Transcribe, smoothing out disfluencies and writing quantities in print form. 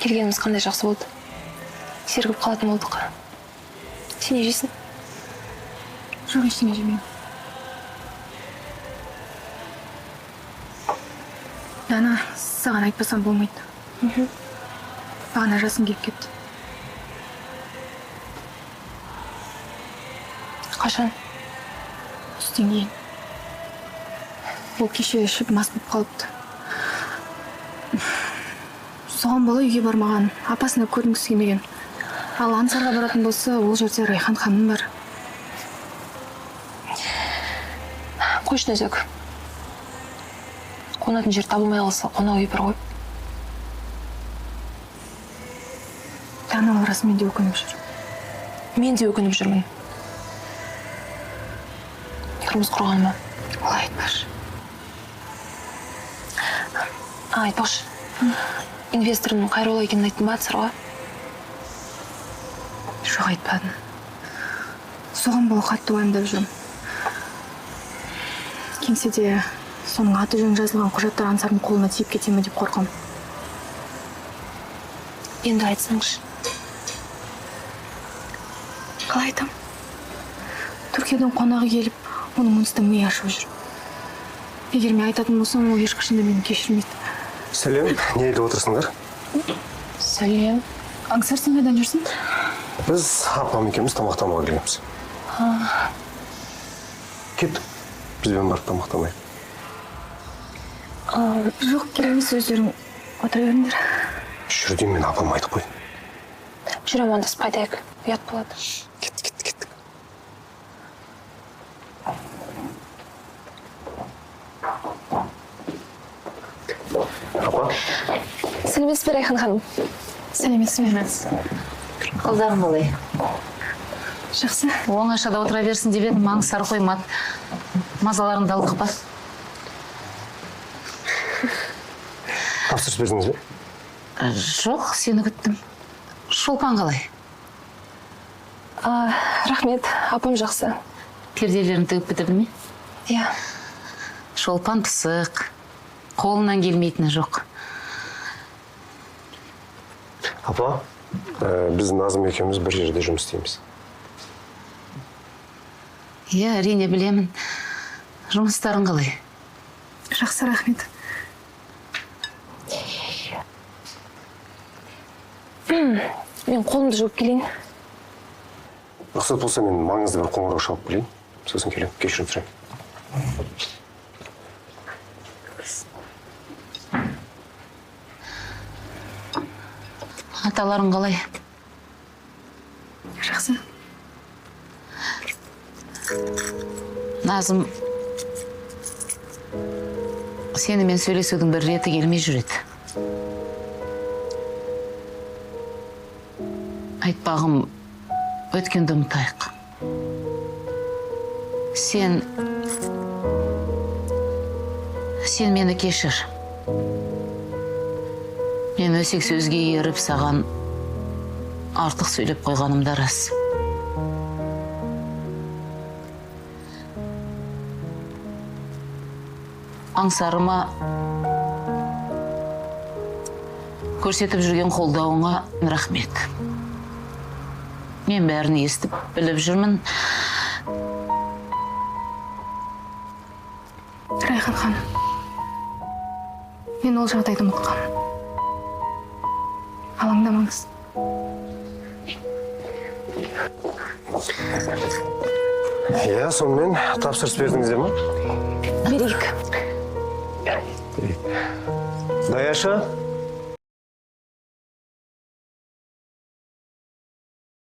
келгеніміз қандай жақсы болды. Сергіп қалатын болдық. Сен не жейсің? Жоқ, ештеңе жемеймін. Дана, саған айтпасам болмайды. Бағана жасым келіп кетті. Қашан? Түстен кейін. Ол кеше ішіп мас болып қалыпты. Соған бола үйге бармаған, апасына көрінгісі келмеген. Ал Аңсарға баратын болса, ол жерде Райхан ханым бар. Қойшы Нәзік. Қонатын жер табылмай қалса, қонақ үй бар ғой. Дана, расымен де өкініп жүр. Мен де өкініп жүрмін. Тұрмыз құрғаныма. Олай айтпашы. Айтпақшы. Инвесторының қайролы екенін айттың ба Сырға? Жоқ, айтпадым. Соған бұл қатты уайымдап жүрмін. Кеңседе соның аты жөнін жазылған құжаттар Аңсардың қолына тиіп кете ме деп қорқам. Енді айтсаңшы. Қалай айтам? Түркиядан қонағы келіп, оның мұнысты ми ашып жүр. Егер мен айтатын болсам, ол ешқашанда мені кешірмейді. Сәлем, не айтып отырсыңдар? Сәлем. Аңсар, сен қайдан жүрсің? Біз апам екеуміз тамақтануға келеміз. Кеттік. Бізбен барып тамақтанайық. Жоқ, келеміз, өздерің отыра беріңдер. Жүр деймін, мен апам айтып қойдым. Жүр амандасып қайтайық. Ұят болады. Кеттік. Апа? Сәлеметсіз бе, Райхан ханым? Сәлеметсіз бе? Қалдарың болай. Жақсы. Оңашада отыра берсін деп едім, Аңсар қоймады. Мазаларыңды алдық па? Тапсырыс бердіңіз бе? Жоқ, сені күттім. Шолпан қалай? Рахмет, апам жақсы. Перделерін тігіп бітірді ме? Иә. Шолпан пысық. Қолынан келмейтіні жоқ. Апа, біз Назым екеуміз бір жерде жұмыс істейміз. Иә, әрине білемін. Жұмыстарың қалай? Жақсы, рахмет. Мен қолымды жуып келейін. Рұқсат болса, мен маңызды бір қоңырау шалып келейін. Сосын келем, кешірім сұрайын. Аталарың қалай? Жақсы. Назым, сенімен сөйлесудің бір реті келмей жүреді. Айтпағым, өткенді ұмытайық. Сен мені кешір. Мен өсек сөзге еріп саған артық сөйлеп қойғаным да рас. Аңсарыма көрсетіп жүрген қолдауыңа рахмет. Мен бәрін естіп, біліп жүрмін. Райхан ханым, мен ол жағдайды ұмытқам. Алаңдамаңыз. Иә, сонымен тапсырыс бердіңіздер ме? Берейік. Даяшы?